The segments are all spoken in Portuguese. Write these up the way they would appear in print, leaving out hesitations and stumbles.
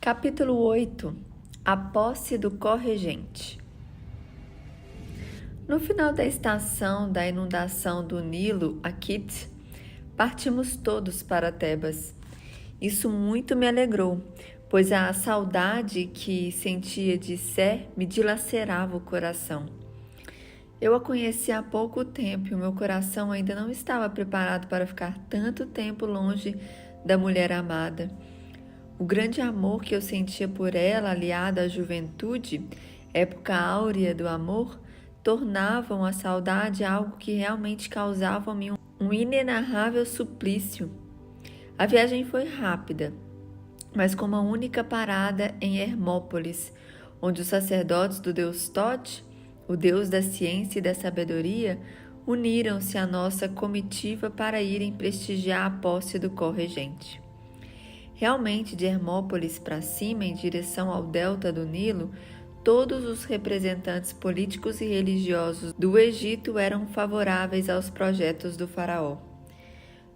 Capítulo 8. A posse do corregente. No final da estação da inundação do Nilo, Aquite, partimos todos para Tebas. Isso muito me alegrou, pois a saudade que sentia de Sé me dilacerava o coração. Eu a conheci há pouco tempo e o meu coração ainda não estava preparado para ficar tanto tempo longe da mulher amada. O grande amor que eu sentia por ela, aliado à juventude, época áurea do amor, tornavam a saudade algo que realmente causava-me um inenarrável suplício. A viagem foi rápida, mas com uma única parada em Hermópolis, onde os sacerdotes do deus Tote, o deus da ciência e da sabedoria, uniram-se à nossa comitiva para irem prestigiar a posse do corregente. Realmente, de Hermópolis para cima, em direção ao delta do Nilo, todos os representantes políticos e religiosos do Egito eram favoráveis aos projetos do faraó.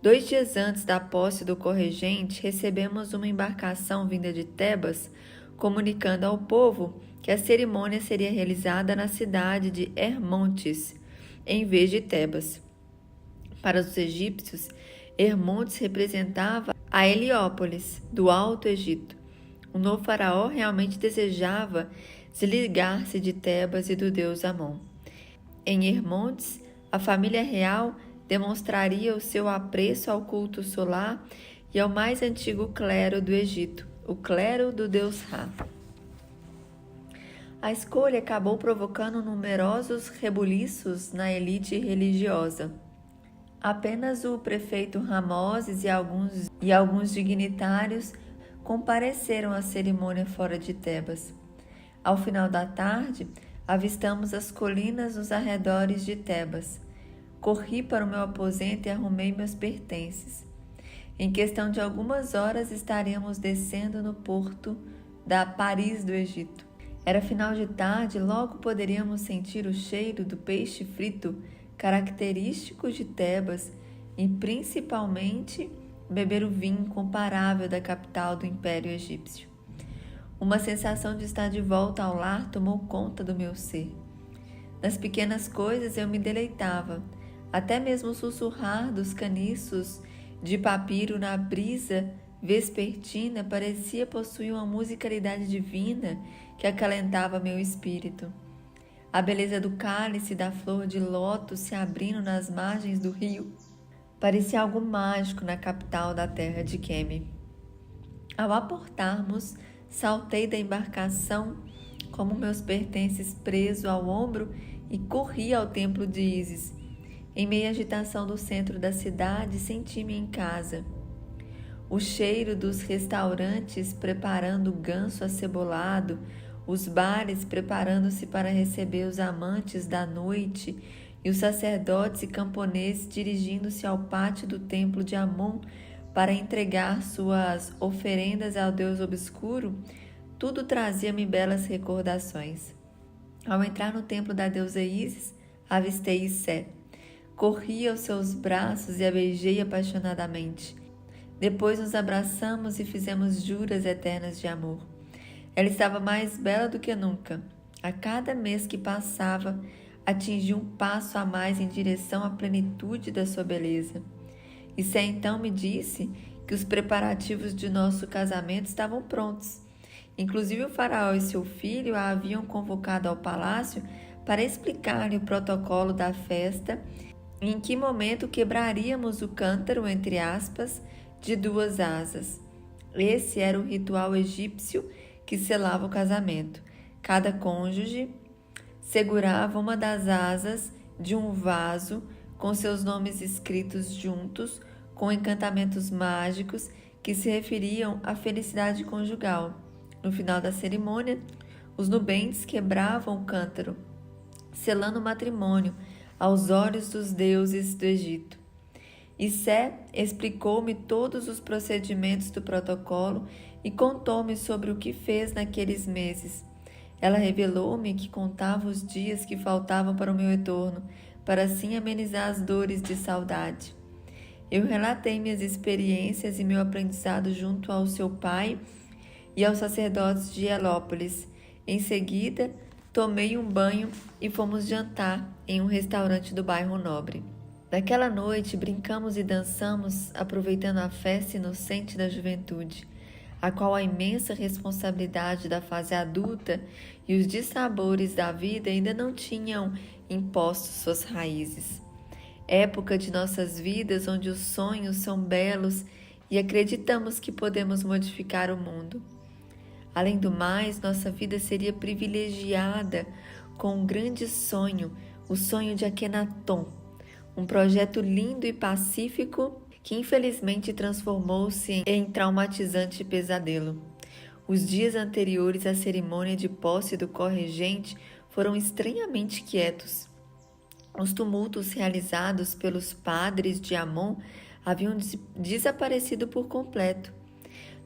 2 dias antes da posse do corregente, recebemos uma embarcação vinda de Tebas, comunicando ao povo que a cerimônia seria realizada na cidade de Hermontes, em vez de Tebas. Para os egípcios, Hermontes representava a Heliópolis, do Alto Egito. O novo faraó realmente desejava desligar-se de Tebas e do deus Amon. Em Hermontes, a família real demonstraria o seu apreço ao culto solar e ao mais antigo clero do Egito, o clero do deus Ra. A escolha acabou provocando numerosos rebuliços na elite religiosa. Apenas o prefeito Ramoses e alguns dignitários compareceram à cerimônia fora de Tebas. Ao final da tarde, avistamos as colinas nos arredores de Tebas. Corri para o meu aposento e arrumei meus pertences. Em questão de algumas horas estaríamos descendo no porto da Paris do Egito. Era final de tarde e logo poderíamos sentir o cheiro do peixe frito característico de Tebas e principalmente beber o vinho incomparável da capital do Império Egípcio. Uma sensação de estar de volta ao lar tomou conta do meu ser. Nas pequenas coisas eu me deleitava, até mesmo o sussurrar dos caniços de papiro na brisa vespertina parecia possuir uma musicalidade divina que acalentava meu espírito. A beleza do cálice da flor de lótus se abrindo nas margens do rio parecia algo mágico na capital da terra de Queme. Ao aportarmos, saltei da embarcação como meus pertences presos ao ombro e corri ao templo de Ísis. Em meia agitação do centro da cidade, senti-me em casa. O cheiro dos restaurantes preparando ganso acebolado, os bares preparando-se para receber os amantes da noite e os sacerdotes e camponeses dirigindo-se ao pátio do templo de Amon para entregar suas oferendas ao deus obscuro, tudo trazia-me belas recordações. Ao entrar no templo da deusa Ísis, avistei Sé. Corri aos seus braços e a beijei apaixonadamente. Depois nos abraçamos e fizemos juras eternas de amor. Ela estava mais bela do que nunca. A cada mês que passava, atingia um passo a mais em direção à plenitude da sua beleza. E Sé então me disse que os preparativos de nosso casamento estavam prontos. Inclusive o faraó e seu filho a haviam convocado ao palácio para explicar-lhe o protocolo da festa e em que momento quebraríamos o cântaro, entre aspas, de 2 asas. Esse era o ritual egípcio que selava o casamento. Cada cônjuge segurava uma das asas de um vaso com seus nomes escritos juntos, com encantamentos mágicos que se referiam à felicidade conjugal. No final da cerimônia, os nubentes quebravam o cântaro, selando o matrimônio aos olhos dos deuses do Egito. E Sé explicou-me todos os procedimentos do protocolo e contou-me sobre o que fez naqueles meses. Ela revelou-me que contava os dias que faltavam para o meu retorno, para assim amenizar as dores de saudade. Eu relatei minhas experiências e meu aprendizado junto ao seu pai e aos sacerdotes de Helópolis. Em seguida, tomei um banho e fomos jantar em um restaurante do bairro nobre. Naquela noite, brincamos e dançamos, aproveitando a festa inocente da juventude, a qual a imensa responsabilidade da fase adulta e os dissabores da vida ainda não tinham imposto suas raízes. Época de nossas vidas onde os sonhos são belos e acreditamos que podemos modificar o mundo. Além do mais, nossa vida seria privilegiada com um grande sonho, o sonho de Akhenaton, um projeto lindo e pacífico que infelizmente transformou-se em traumatizante pesadelo. Os dias anteriores à cerimônia de posse do corregente foram estranhamente quietos. Os tumultos realizados pelos padres de Amon haviam desaparecido por completo.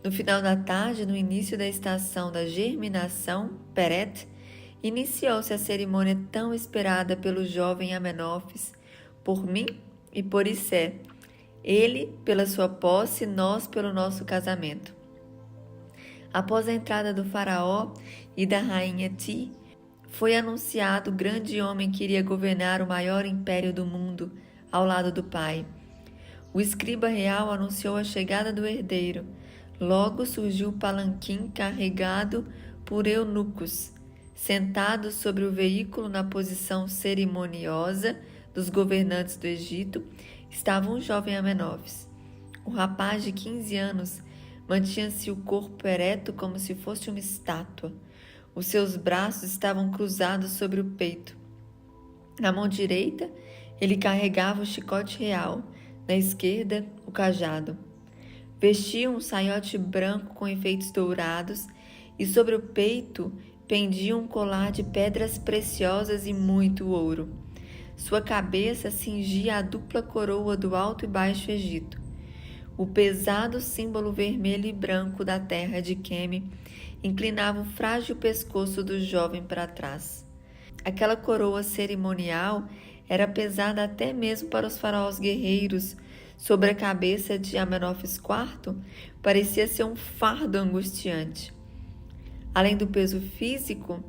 No final da tarde, no início da estação da germinação, Peret, iniciou-se a cerimônia tão esperada pelo jovem Amenófis, por mim e por Issé, ele pela sua posse, nós pelo nosso casamento. Após a entrada do faraó e da rainha Ti, foi anunciado o grande homem que iria governar o maior império do mundo, ao lado do pai. O escriba real anunciou a chegada do herdeiro. Logo surgiu o palanquim carregado por eunucos. Sentados sobre o veículo na posição cerimoniosa dos governantes do Egito, estava um jovem Amenófis. O rapaz de 15 anos mantinha-se o corpo ereto como se fosse uma estátua. Os seus braços estavam cruzados sobre o peito. Na mão direita, ele carregava o chicote real, na esquerda, o cajado. Vestia um saiote branco com enfeites dourados e sobre o peito pendia um colar de pedras preciosas e muito ouro. Sua cabeça cingia a dupla coroa do Alto e Baixo Egito. O pesado símbolo vermelho e branco da terra de Queme inclinava o frágil pescoço do jovem para trás. Aquela coroa cerimonial era pesada até mesmo para os faraós guerreiros. Sobre a cabeça de Amenófis IV, parecia ser um fardo angustiante. Além do peso físico,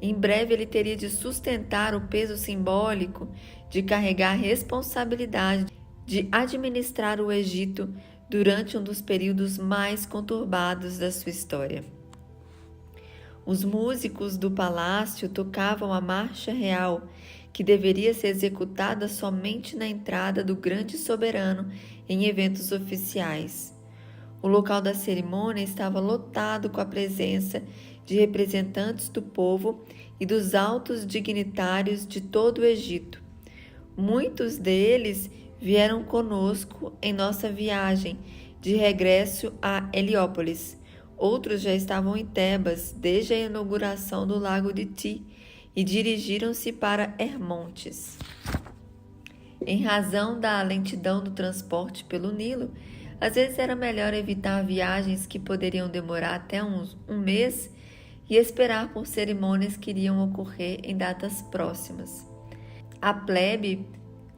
em breve ele teria de sustentar o peso simbólico de carregar a responsabilidade de administrar o Egito durante um dos períodos mais conturbados da sua história. Os músicos do palácio tocavam a marcha real, que deveria ser executada somente na entrada do grande soberano em eventos oficiais. O local da cerimônia estava lotado com a presença de representantes do povo e dos altos dignitários de todo o Egito. Muitos deles vieram conosco em nossa viagem de regresso a Heliópolis. Outros já estavam em Tebas desde a inauguração do lago de Ti e dirigiram-se para Hermontes. Em razão da lentidão do transporte pelo Nilo, às vezes era melhor evitar viagens que poderiam demorar até um mês e esperar por cerimônias que iriam ocorrer em datas próximas. A plebe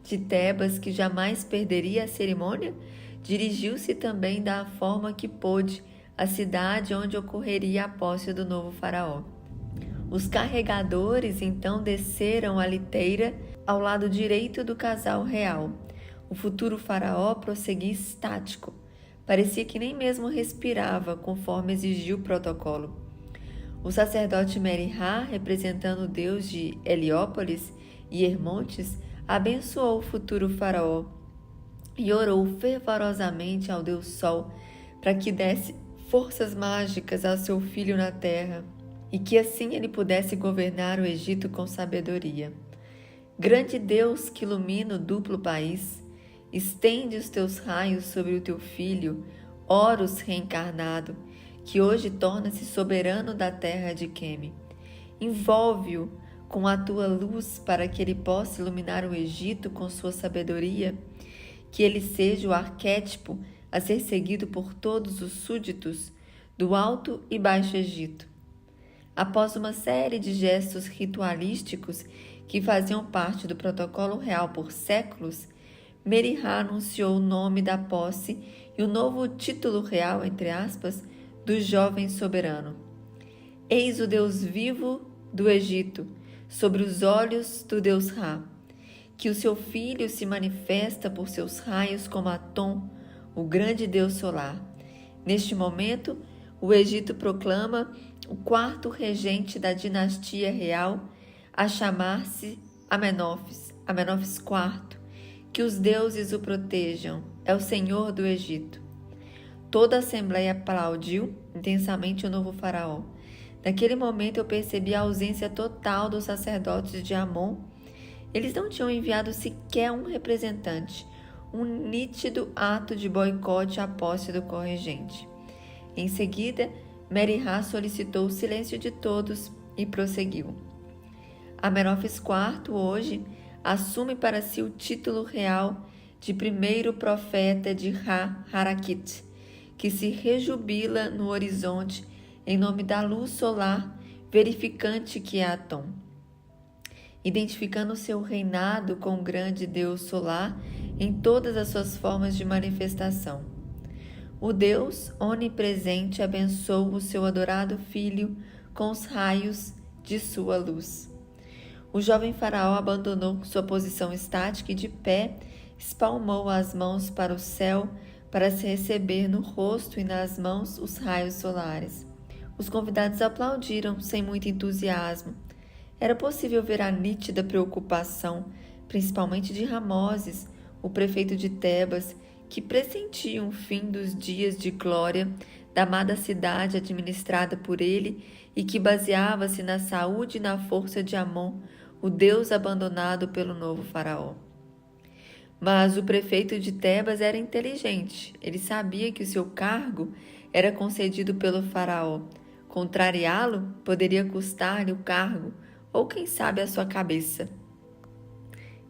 de Tebas, que jamais perderia a cerimônia, dirigiu-se também da forma que pôde à cidade onde ocorreria a posse do novo faraó. Os carregadores então desceram a liteira ao lado direito do casal real. O futuro faraó prosseguia estático. Parecia que nem mesmo respirava, conforme exigia o protocolo. O sacerdote Merihá, representando o deus de Heliópolis e Hermontes, abençoou o futuro faraó e orou fervorosamente ao deus Sol para que desse forças mágicas ao seu filho na terra e que assim ele pudesse governar o Egito com sabedoria. Grande Deus que ilumina o duplo país, estende os teus raios sobre o teu filho, Horus reencarnado, que hoje torna-se soberano da terra de Queme. Envolve-o com a tua luz para que ele possa iluminar o Egito com sua sabedoria, que ele seja o arquétipo a ser seguido por todos os súditos do Alto e Baixo Egito. Após uma série de gestos ritualísticos que faziam parte do protocolo real por séculos, Merihá anunciou o nome da posse e o novo título real, entre aspas, do jovem soberano. Eis o Deus vivo do Egito, sobre os olhos do Deus Ra, que o seu filho se manifesta por seus raios como Atom, o grande Deus solar. Neste momento, o Egito proclama o quarto regente da dinastia real a chamar-se Amenófis IV, que os deuses o protejam, é o Senhor do Egito. Toda a assembleia aplaudiu intensamente o novo faraó. Naquele momento eu percebi a ausência total dos sacerdotes de Amon. Eles não tinham enviado sequer um representante, um nítido ato de boicote à posse do corregente. Em seguida, Meri-Ra solicitou o silêncio de todos e prosseguiu. Amenófis IV, hoje, assume para si o título real de primeiro profeta de Ra-Harakit, que se rejubila no horizonte em nome da luz solar verificante que é Atom. Identificando seu reinado com o grande Deus solar em todas as suas formas de manifestação. O Deus onipresente abençoa o seu adorado filho com os raios de sua luz. O jovem faraó abandonou sua posição estática e de pé espalmou as mãos para o céu para se receber no rosto e nas mãos os raios solares. Os convidados aplaudiram sem muito entusiasmo. Era possível ver a nítida preocupação, principalmente de Ramoses, o prefeito de Tebas, que pressentia um fim dos dias de glória da amada cidade administrada por ele e que baseava-se na saúde e na força de Amon, o deus abandonado pelo novo faraó. Mas o prefeito de Tebas era inteligente. Ele sabia que o seu cargo era concedido pelo faraó. Contrariá-lo poderia custar-lhe o cargo, ou quem sabe a sua cabeça.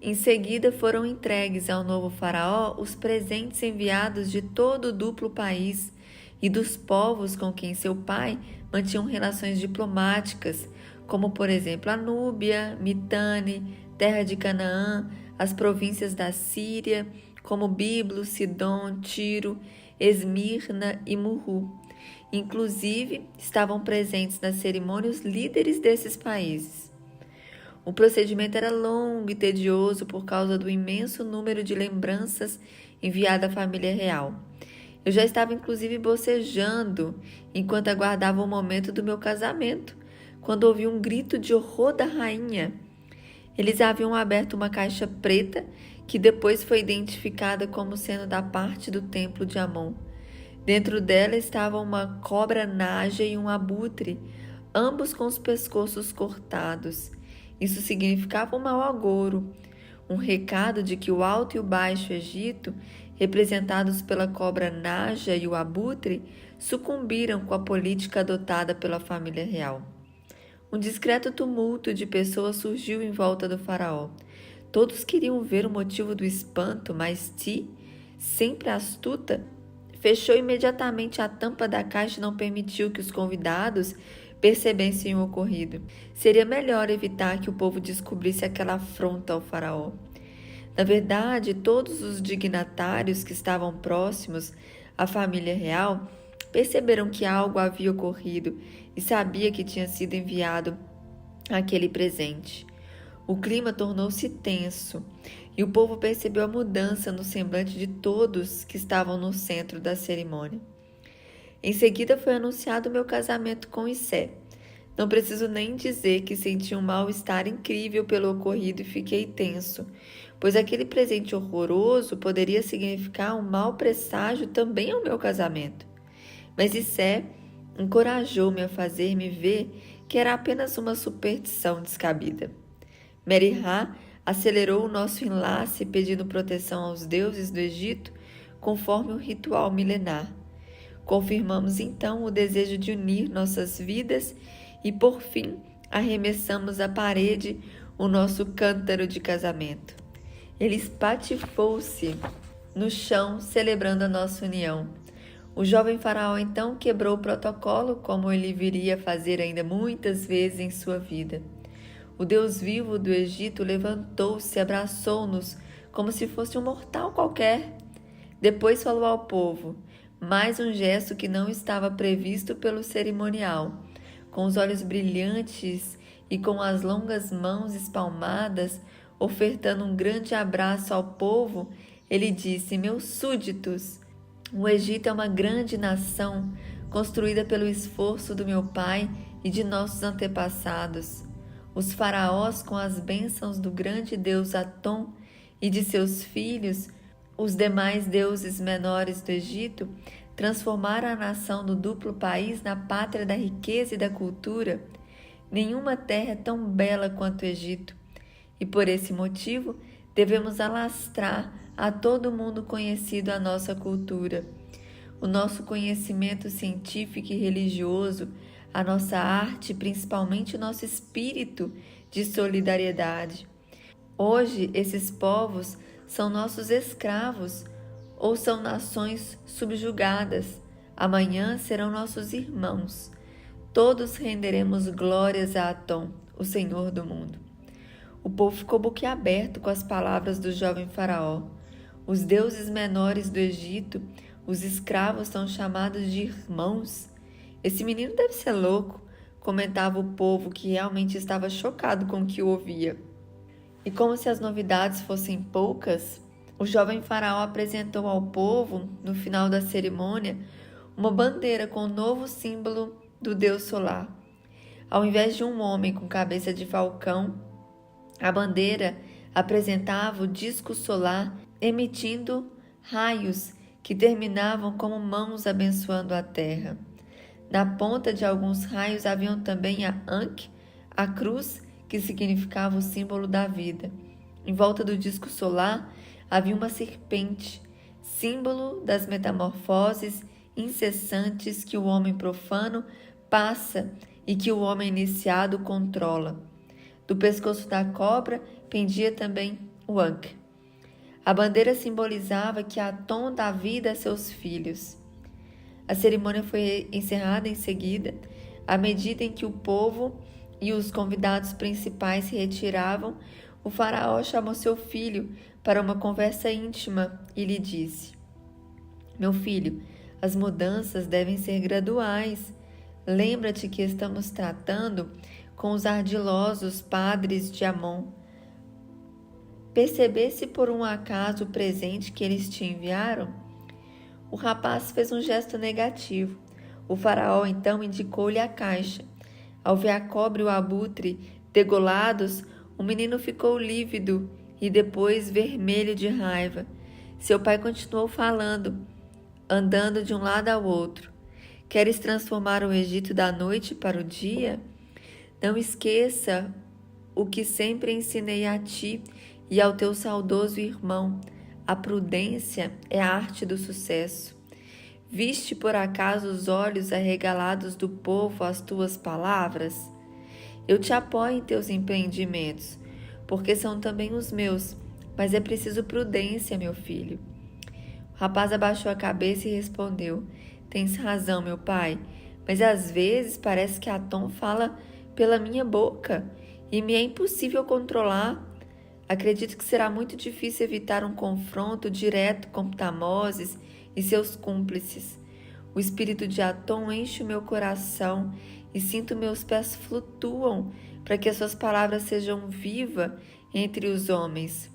Em seguida foram entregues ao novo faraó os presentes enviados de todo o duplo país e dos povos com quem seu pai mantinha relações diplomáticas, como por exemplo a Núbia, Mitane, terra de Canaã, as províncias da Síria, como Biblo, Sidom, Tiro, Esmirna e Murru. Inclusive, estavam presentes na cerimônia os líderes desses países. O procedimento era longo e tedioso por causa do imenso número de lembranças enviadas à família real. Eu já estava inclusive bocejando enquanto aguardava o momento do meu casamento, quando ouvi um grito de horror da rainha. Eles haviam aberto uma caixa preta que depois foi identificada como sendo da parte do templo de Amon. Dentro dela estava uma cobra naja e um abutre, ambos com os pescoços cortados. Isso significava um mau agouro, um recado de que o Alto e o Baixo Egito, representados pela cobra naja e o abutre, sucumbiram com a política adotada pela família real. Um discreto tumulto de pessoas surgiu em volta do faraó. Todos queriam ver o motivo do espanto, mas Ti, sempre astuta, fechou imediatamente a tampa da caixa e não permitiu que os convidados percebessem o ocorrido. Seria melhor evitar que o povo descobrisse aquela afronta ao faraó. Na verdade, todos os dignatários que estavam próximos à família real perceberam que algo havia ocorrido e sabia que tinha sido enviado aquele presente. O clima tornou-se tenso e o povo percebeu a mudança no semblante de todos que estavam no centro da cerimônia. Em seguida foi anunciado meu casamento com Issé. Não preciso nem dizer que senti um mal-estar incrível pelo ocorrido e fiquei tenso, pois aquele presente horroroso poderia significar um mau presságio também ao meu casamento. Mas Issé encorajou-me a fazer-me ver que era apenas uma superstição descabida. Meri-Ra acelerou o nosso enlace pedindo proteção aos deuses do Egito conforme o ritual milenar. Confirmamos então o desejo de unir nossas vidas e, por fim, arremessamos à parede o nosso cântaro de casamento. Ele espatifou-se no chão, celebrando a nossa união. O jovem faraó então quebrou o protocolo, como ele viria a fazer ainda muitas vezes em sua vida. O Deus vivo do Egito levantou-se e abraçou-nos como se fosse um mortal qualquer. Depois falou ao povo: mais um gesto que não estava previsto pelo cerimonial. Com os olhos brilhantes e com as longas mãos espalmadas, ofertando um grande abraço ao povo, ele disse: Meus súditos, o Egito é uma grande nação, construída pelo esforço do meu pai e de nossos antepassados. Os faraós, com as bênçãos do grande deus Atom e de seus filhos, os demais deuses menores do Egito, transformaram a nação do duplo país na pátria da riqueza e da cultura. Nenhuma terra é tão bela quanto o Egito, e por esse motivo devemos alastrar a todo mundo conhecido a nossa cultura, o nosso conhecimento científico e religioso, a nossa arte, principalmente o nosso espírito de solidariedade. Hoje, esses povos são nossos escravos ou são nações subjugadas. Amanhã serão nossos irmãos. Todos renderemos glórias a Atom, o Senhor do mundo. O povo ficou boquiaberto com as palavras do jovem faraó. Os deuses menores do Egito, os escravos, são chamados de irmãos. Esse menino deve ser louco, comentava o povo, que realmente estava chocado com o que ouvia. E como se as novidades fossem poucas, o jovem faraó apresentou ao povo, no final da cerimônia, uma bandeira com o novo símbolo do deus solar. Ao invés de um homem com cabeça de falcão, a bandeira apresentava o disco solar emitindo raios que terminavam como mãos abençoando a terra. Na ponta de alguns raios haviam também a Ankh, a cruz, que significava o símbolo da vida. Em volta do disco solar havia uma serpente, símbolo das metamorfoses incessantes que o homem profano passa e que o homem iniciado controla. Do pescoço da cobra pendia também o Ankh. A bandeira simbolizava que Atom dá vida a seus filhos. A cerimônia foi encerrada em seguida, à medida em que o povo e os convidados principais se retiravam. O faraó chamou seu filho para uma conversa íntima e lhe disse: Meu filho, as mudanças devem ser graduais. Lembra-te que estamos tratando com os ardilosos padres de Amon. Percebesse por um acaso o presente que eles te enviaram? O rapaz fez um gesto negativo. O faraó então indicou-lhe a caixa. Ao ver a cobra e o abutre degolados, o menino ficou lívido e depois vermelho de raiva. Seu pai continuou falando, andando de um lado ao outro. Queres transformar o Egito da noite para o dia? Não esqueça o que sempre ensinei a ti e ao teu saudoso irmão. A prudência é a arte do sucesso. Viste por acaso os olhos arregalados do povo às tuas palavras? Eu te apoio em teus empreendimentos, porque são também os meus, mas é preciso prudência, meu filho. O rapaz abaixou a cabeça e respondeu: Tens razão, meu pai, mas às vezes parece que Atom fala pela minha boca e me é impossível controlar. Acredito que será muito difícil evitar um confronto direto com Tamoses e seus cúmplices. O espírito de Atom enche o meu coração e sinto meus pés flutuam para que as suas palavras sejam vivas entre os homens.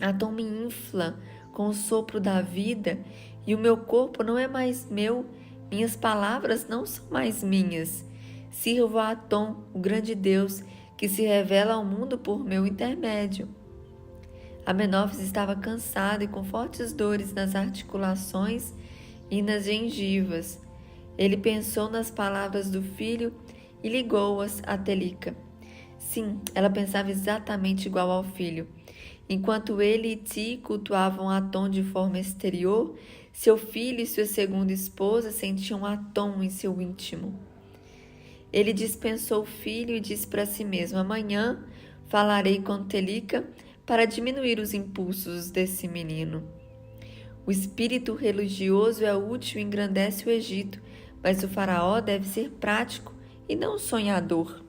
Atom me infla com o sopro da vida e o meu corpo não é mais meu, minhas palavras não são mais minhas. Sirvo a Atom, o grande Deus, que se revela ao mundo por meu intermédio. Amenófis estava cansado e com fortes dores nas articulações e nas gengivas. Ele pensou nas palavras do filho e ligou-as a Telica. Sim, ela pensava exatamente igual ao filho. Enquanto ele e Ti cultuavam Atom de forma exterior, seu filho e sua segunda esposa sentiam Atom em seu íntimo. Ele dispensou o filho e disse para si mesmo: Amanhã falarei com Telica para diminuir os impulsos desse menino. O espírito religioso é útil e engrandece o Egito, mas o faraó deve ser prático e não sonhador.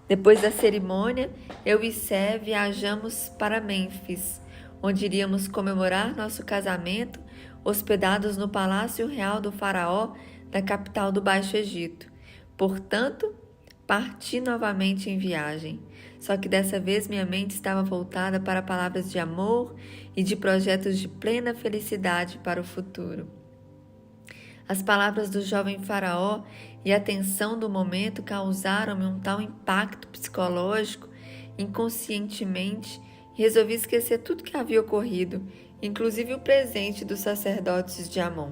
Depois da cerimônia, eu e Sé viajamos para Mênfis, onde iríamos comemorar nosso casamento, hospedados no palácio real do faraó da capital do Baixo Egito. Portanto, parti novamente em viagem. Só que dessa vez minha mente estava voltada para palavras de amor e de projetos de plena felicidade para o futuro. As palavras do jovem faraó e a tensão do momento causaram-me um tal impacto psicológico, inconscientemente, resolvi esquecer tudo que havia ocorrido, inclusive o presente dos sacerdotes de Amon.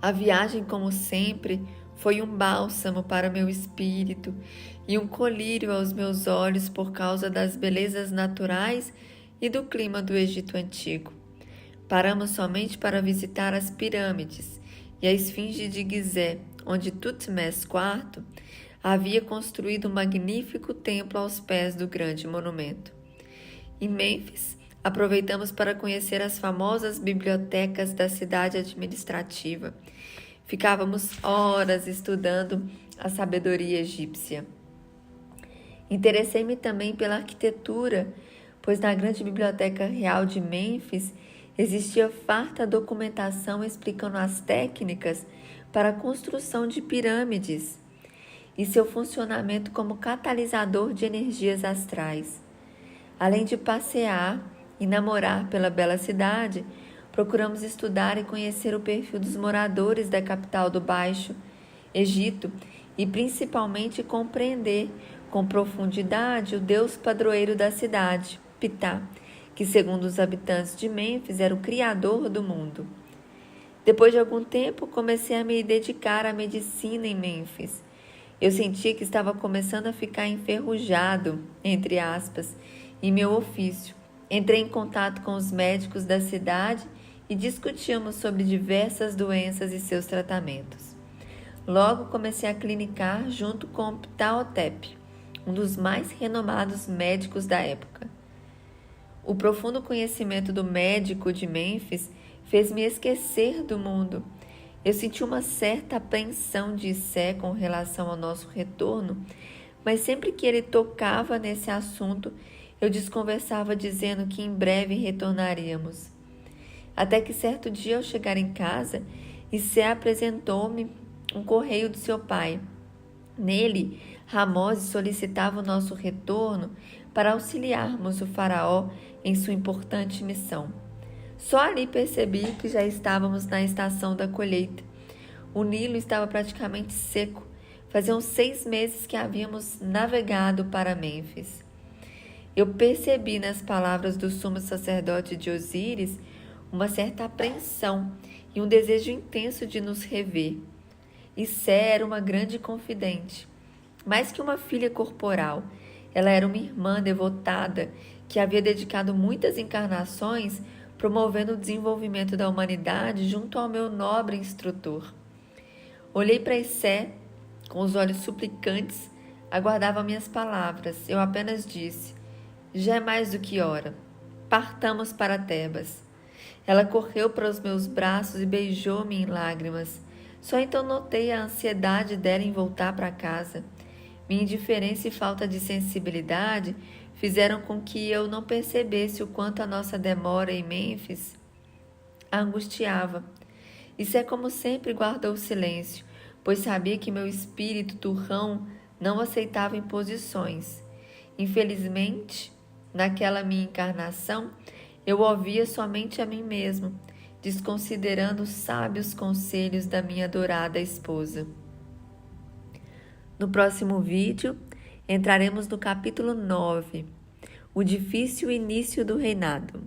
A viagem, como sempre, foi um bálsamo para meu espírito e um colírio aos meus olhos por causa das belezas naturais e do clima do Egito Antigo. Paramos somente para visitar as pirâmides e a esfinge de Gizé, onde Tutmés IV havia construído um magnífico templo aos pés do grande monumento. Em Mênfis, aproveitamos para conhecer as famosas bibliotecas da cidade administrativa. Ficávamos horas estudando a sabedoria egípcia. Interessei-me também pela arquitetura, pois na grande biblioteca real de Mênfis existia farta documentação explicando as técnicas para a construção de pirâmides e seu funcionamento como catalisador de energias astrais. Além de passear e namorar pela bela cidade, procuramos estudar e conhecer o perfil dos moradores da capital do Baixo Egito e principalmente compreender com profundidade o deus padroeiro da cidade, Ptah, que segundo os habitantes de Mênfis era o criador do mundo. Depois de algum tempo, comecei a me dedicar à medicina em Mênfis. Eu sentia que estava começando a ficar enferrujado, entre aspas, em meu ofício. Entrei em contato com os médicos da cidade e discutíamos sobre diversas doenças e seus tratamentos. Logo comecei a clinicar junto com Ptahhotep, um dos mais renomados médicos da época. O profundo conhecimento do médico de Mênfis fez-me esquecer do mundo. Eu senti uma certa apreensão de Sé com relação ao nosso retorno, mas sempre que ele tocava nesse assunto, eu desconversava dizendo que em breve retornaríamos. Até que certo dia, ao chegar em casa, Sé apresentou-me um correio do seu pai. Nele, Ramose solicitava o nosso retorno para auxiliarmos o faraó em sua importante missão. Só ali percebi que já estávamos na estação da colheita. O Nilo estava praticamente seco. Faziam 6 meses que havíamos navegado para Mênfis. Eu percebi nas palavras do sumo sacerdote de Osíris uma certa apreensão e um desejo intenso de nos rever. Sé era uma grande confidente. Mais que uma filha corporal, ela era uma irmã devotada que havia dedicado muitas encarnações promovendo o desenvolvimento da humanidade junto ao meu nobre instrutor. Olhei para Sé com os olhos suplicantes, aguardava minhas palavras. Eu apenas disse: já é mais do que hora. Partamos para Tebas. Ela correu para os meus braços e beijou-me em lágrimas. Só então notei a ansiedade dela em voltar para casa. Minha indiferença e falta de sensibilidade fizeram com que eu não percebesse o quanto a nossa demora em Mênfis a angustiava. Sé, como sempre, guardou silêncio, pois sabia que meu espírito turrão não aceitava imposições. Infelizmente, naquela minha encarnação, eu ouvia somente a mim mesmo, desconsiderando os sábios conselhos da minha adorada esposa. No próximo vídeo, entraremos no capítulo 9, o difícil início do reinado.